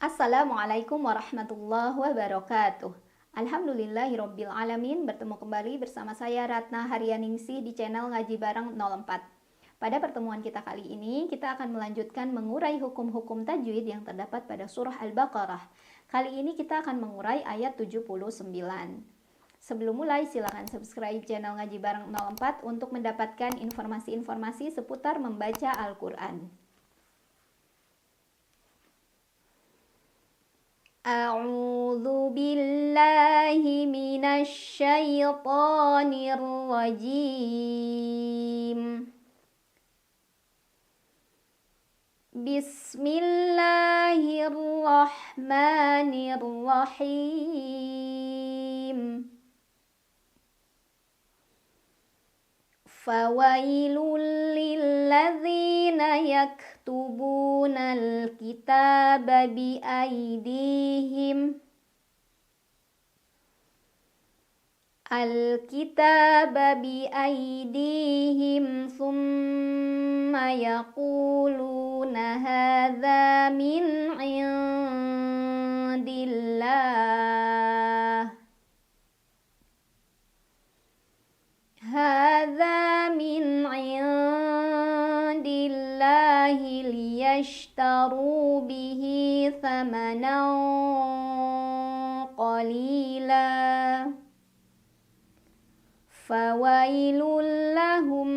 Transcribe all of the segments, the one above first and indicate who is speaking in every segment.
Speaker 1: Assalamualaikum warahmatullahi wabarakatuh. Alhamdulillahirabbil alamin, bertemu kembali bersama saya Ratna Haryaningsih di channel Ngaji Bareng 04. Pada pertemuan kita kali ini, kita akan melanjutkan mengurai hukum-hukum tajwid yang terdapat pada surah Al-Baqarah. Kali ini kita akan mengurai ayat 79. Sebelum mulai, silakan subscribe channel Ngaji Bareng 04 untuk mendapatkan informasi-informasi seputar membaca Al-Quran. A'udzu billahi minasy syaithanir rajim. Bismillahirrahmanirrahim. Fawailul lilladzina yaktubunal kitaba biaydihim thumma yaquluna hadza min indillah liyashtaru bihi thamanan qalila fawailul lahum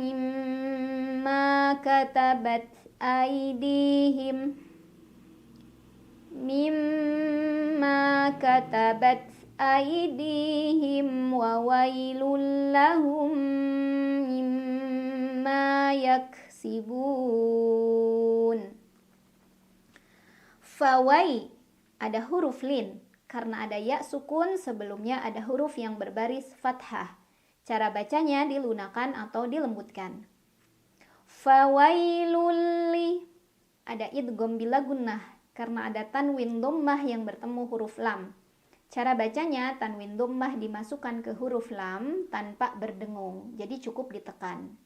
Speaker 1: mimma katabat aydihim wa wailul lahum mimma yaksibun. Fawai ada huruf lin karena ada ya sukun, sebelumnya ada huruf yang berbaris fathah. Cara bacanya dilunakan atau dilembutkan. Fawailul li ada idgham bila gunnah karena ada tanwin dhammah yang bertemu huruf lam. Cara bacanya tanwin dhammah dimasukkan ke huruf lam tanpa berdengung, jadi cukup ditekan.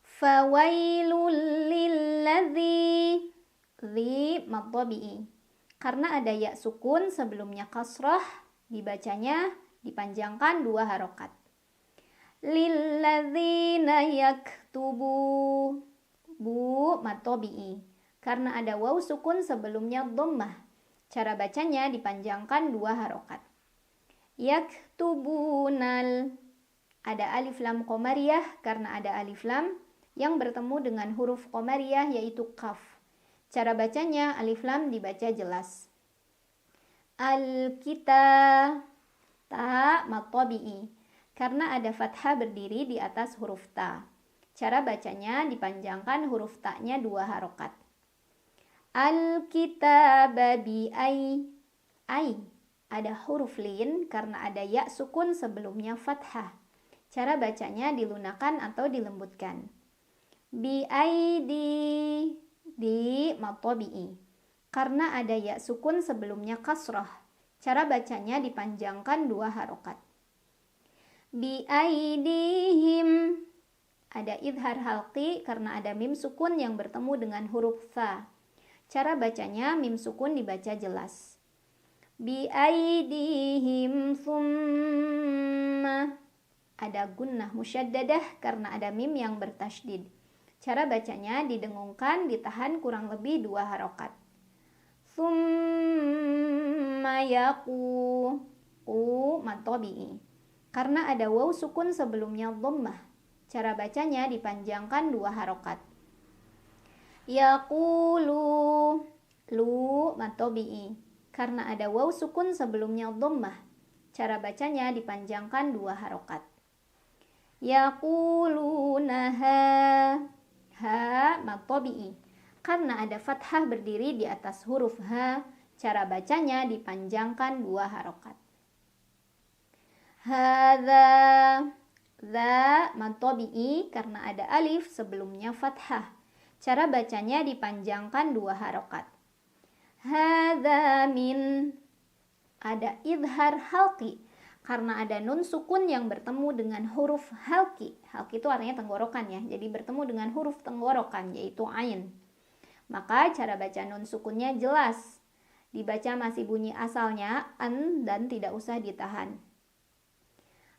Speaker 1: Fawailul lilladzi mad tabi'i karena ada ya sukun sebelumnya kasrah, dibacanya dipanjangkan 2 harokat. Lilladzina yaktubu mad tabi'i karena ada waw sukun sebelumnya dhammah. Cara bacanya dipanjangkan 2 harokat. Yaktubunal ada alif lam qamariyah karena ada alif lam yang bertemu dengan huruf qamariyah yaitu qaf. Cara bacanya alif lam dibaca jelas. Al-kita ta mad tabi'i karena ada fathah berdiri di atas huruf ta. Cara bacanya dipanjangkan huruf ta-nya 2 harokat. Al-kitaba bi ay ada huruf lin karena ada ya sukun sebelumnya fathah. Cara bacanya dilunakan atau dilembutkan. Bi aidi di mad tabi'i karena ada ya sukun sebelumnya kasrah. Cara bacanya dipanjangkan 2 harokat. Bi aidihim ada idhar halqi karena ada mim sukun yang bertemu dengan huruf tha. Cara bacanya mim sukun dibaca jelas. Bi aidihim thumma ada gunnah musyaddadah karena ada mim yang bertasydid. Cara bacanya didengungkan, ditahan kurang lebih 2 harokat. Thumma yaqu mad tabi'i karena ada waw sukun sebelumnya dhammah. Cara bacanya dipanjangkan 2 harokat. Yaqulu mad tabi'i karena ada waw sukun sebelumnya dhammah. Cara bacanya dipanjangkan 2 harokat. Yaqulunaha mad tabi'i karena ada fathah berdiri di atas huruf ha. Cara bacanya dipanjangkan 2 harokat. Hadza mad tabi'i karena ada alif sebelumnya fathah. Cara bacanya dipanjangkan 2 harokat. Hadza min ada idhar halqi karena ada nun sukun yang bertemu dengan huruf halki. Halki itu artinya tenggorokan ya, jadi bertemu dengan huruf tenggorokan yaitu ain. Maka cara baca nun sukunnya jelas. Dibaca masih bunyi asalnya an dan tidak usah ditahan.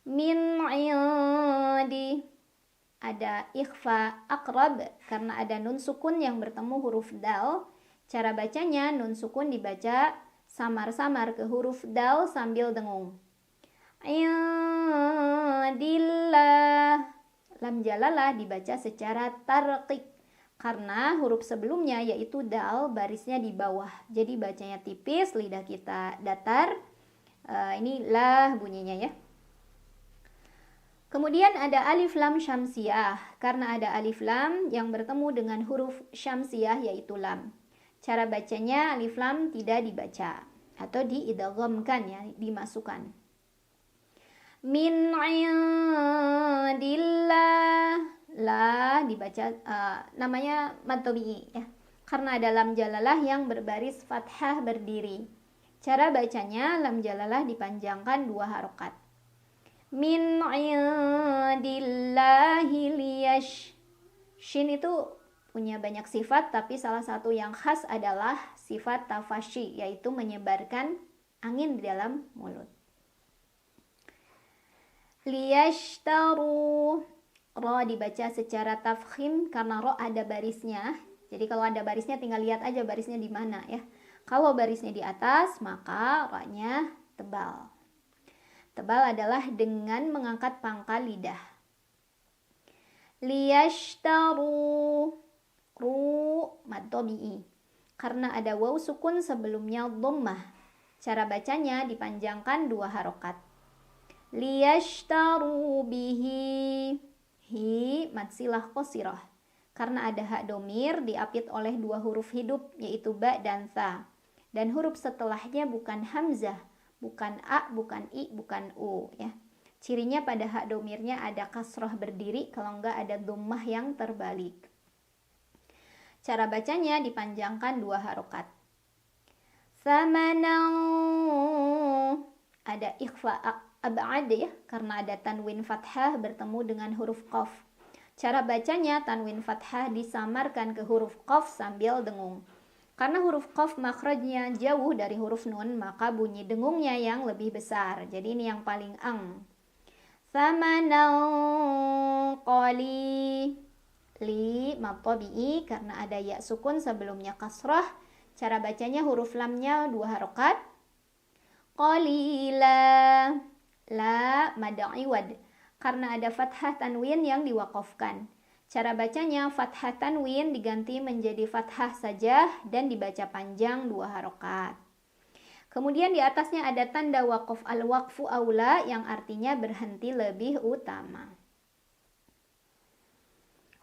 Speaker 1: Min indi. Ada ikhfa aqrab karena ada nun sukun yang bertemu huruf dal. Cara bacanya nun sukun dibaca samar-samar ke huruf dal sambil dengung. Indillah. Lam jalalah dibaca secara tarqiq karena huruf sebelumnya yaitu dal barisnya di bawah. Jadi bacanya tipis, lidah kita datar. Ini lah bunyinya ya. Kemudian ada alif lam syamsiyah. Karena ada alif lam yang bertemu dengan huruf syamsiyah yaitu lam. Cara bacanya alif lam tidak dibaca atau diidghamkan ya, dimasukkan. Min indillah. La dibaca namanya mad tabi'i ya. Karena ada lam jalalah yang berbaris fathah berdiri. Cara bacanya lam jalalah dipanjangkan 2 harokat. Min indillahi liyash. Shin itu punya banyak sifat, tapi salah satu yang khas adalah sifat tafashi, yaitu menyebarkan angin di dalam mulut. Liyashtaru. Ro dibaca secara tafkhim karena ro ada barisnya. Jadi kalau ada barisnya tinggal lihat aja barisnya di mana ya. Kalau barisnya di atas maka ro-nya tebal. Tebal adalah dengan mengangkat pangkal lidah. Liyashtaru. Ru mad tabi'i. Karena ada waw sukun sebelumnya dhammah. Cara bacanya dipanjangkan 2 harokat. Liyashtaru bihi. Hi mad silah qasirah. Karena ada hak domir diapit oleh 2 huruf hidup yaitu ba dan tha. Dan huruf setelahnya bukan hamzah, bukan a, bukan i, bukan u ya. Cirinya pada hak domirnya ada kasroh berdiri, kalau enggak ada dhammah yang terbalik. Cara bacanya dipanjangkan 2 harokat. Samanau. Ada ikhfa ab'ad ya, karena ada tanwin fathah bertemu dengan huruf qaf. Cara bacanya tanwin fathah disamarkan ke huruf qaf sambil dengung. Karena huruf qaf makhrajnya jauh dari huruf nun, maka bunyi dengungnya yang lebih besar. Jadi ini yang paling ang. Samanau qali. Li mad tabi'i karena ada ya sukun sebelumnya kasrah. Cara bacanya huruf lamnya 2 harokat. Qalila. La mad iwad karena ada fathah tanwin yang diwaqafkan. Cara bacanya fathah tanwin diganti menjadi fathah saja dan dibaca panjang 2 harokat. Kemudian di atasnya ada tanda waqaf al-waqfu aula yang artinya berhenti lebih utama.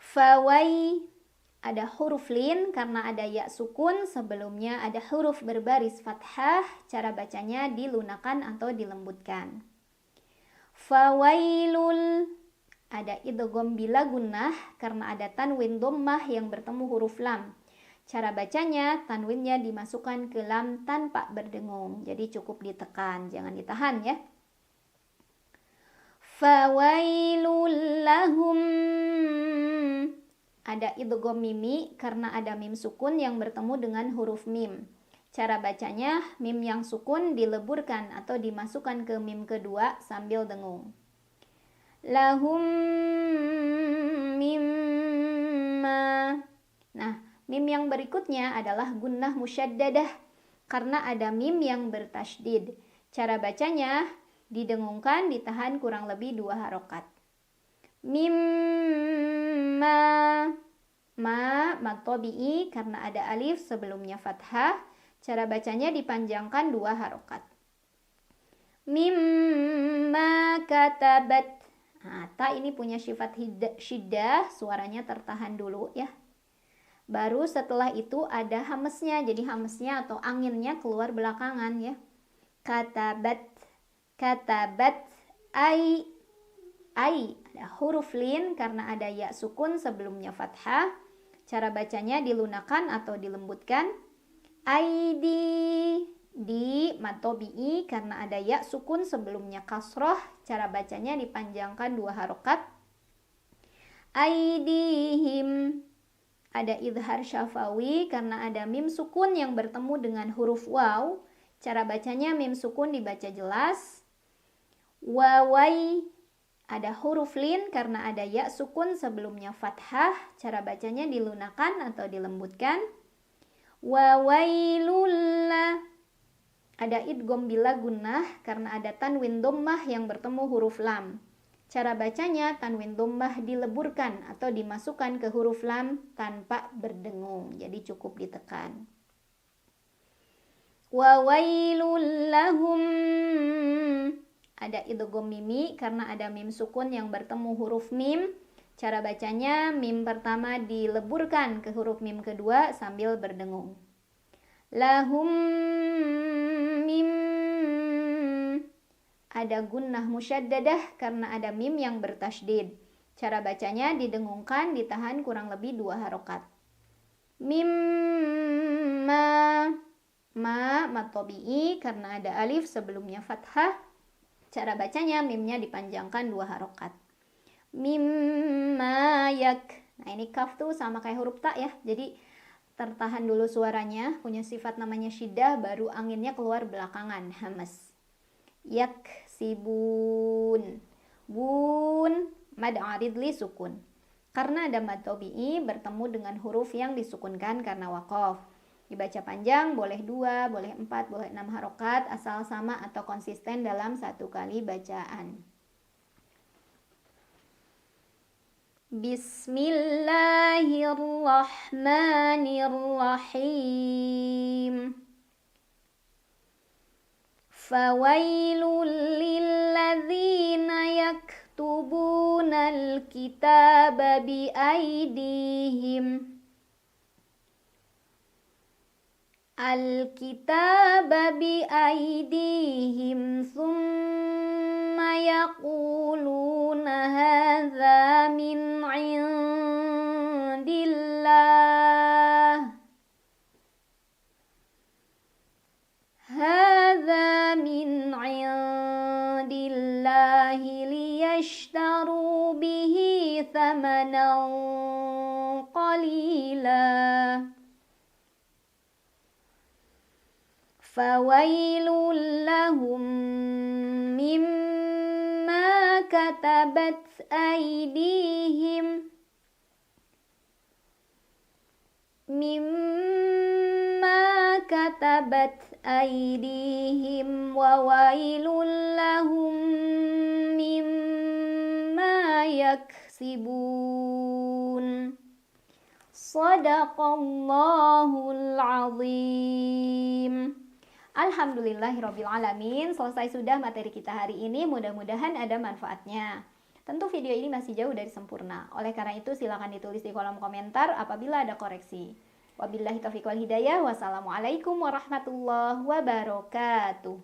Speaker 1: Fawai. Ada huruf lin karena ada ya sukun sebelumnya ada huruf berbaris fathah. Cara bacanya dilunakan atau dilembutkan. Fawailul. Ada idgham bila gunnah karena ada tanwin dhammah yang bertemu huruf lam. Cara bacanya tanwinnya dimasukkan ke lam tanpa berdengung. Jadi cukup ditekan, jangan ditahan ya. Fawailul lahum. Ada idgham mimi karena ada mim sukun yang bertemu dengan huruf mim. Cara bacanya mim yang sukun dileburkan atau dimasukkan ke mim kedua sambil dengung. Lahum mimma. Nah, mim yang berikutnya adalah gunnah musyaddadah karena ada mim yang bertasydid. Cara bacanya didengungkan, ditahan kurang lebih 2 harokat. Mimma. Ma mad tabi'i karena ada alif sebelumnya fathah. Cara bacanya dipanjangkan 2 harokat. Mimma katabat. Nah, ta ini punya sifat syiddah, suaranya tertahan dulu ya. Baru setelah itu ada hamesnya, jadi hamesnya atau anginnya keluar belakangan ya. Katabat. Katabat ai. Ai ada huruf lin karena ada ya sukun sebelumnya fathah. Cara bacanya dilunakan atau dilembutkan. Aidi. Di mad tabi'i karena ada ya sukun sebelumnya kasroh. Cara bacanya dipanjangkan 2 harokat. Aidihim. Ada idhar syafawi karena ada mim sukun yang bertemu dengan huruf waw. Cara bacanya mim sukun dibaca jelas. Wawai. Ada huruf lin karena ada ya sukun sebelumnya fathah. Cara bacanya dilunakan atau dilembutkan. Wawailullah. Ada idgham bila gunnah karena ada tanwin dhammah yang bertemu huruf lam. Cara bacanya tanwin dhammah dileburkan atau dimasukkan ke huruf lam tanpa berdengung. Jadi cukup ditekan. Wa wailul lahum. Ada idgham mimi karena ada mim sukun yang bertemu huruf mim. Cara bacanya mim pertama dileburkan ke huruf mim kedua sambil berdengung. Lahum mim. Ada gunnah musyaddadah karena ada mim yang bertasydid. Cara bacanya didengungkan, ditahan kurang lebih 2 harokat. Mimma. Ma tabi'i karena ada alif sebelumnya fathah. Cara bacanya mimnya dipanjangkan 2 harokat. Mimma yak. Nah ini kaf tuh sama kayak huruf ta ya. Jadi tertahan dulu suaranya, punya sifat namanya syiddah, baru anginnya keluar belakangan, hamas. Yaksibun. Bun mad arid li sukun. Karena ada mad tabi'i bertemu dengan huruf yang disukunkan karena waqaf. Dibaca panjang boleh 2, boleh 4, boleh 6 harokat asal sama atau konsisten dalam 1 kali bacaan. Bismillahirrahmanirrahim. Fawailul lilladzina yaktubunal kitaba biaidihim. Al-kitaba biaidihim thumma yaquluna hadza min indillah. Hadza min indillahi liyashtaru bihi thamanan qalila. Fawailul lahum mimma katabat aydihim. Mimma katabat aydihim wa wailul lahum mimma yaksibun. Shadaqallahul azim. Alhamdulillahirrabbilalamin. Selesai sudah materi kita hari ini. Mudah-mudahan ada manfaatnya. Tentu video ini masih jauh dari sempurna. Oleh karena itu silakan ditulis di kolom komentar apabila ada koreksi. Wabillahi taufiq wal hidayah. Wassalamualaikum warahmatullahi wabarakatuh.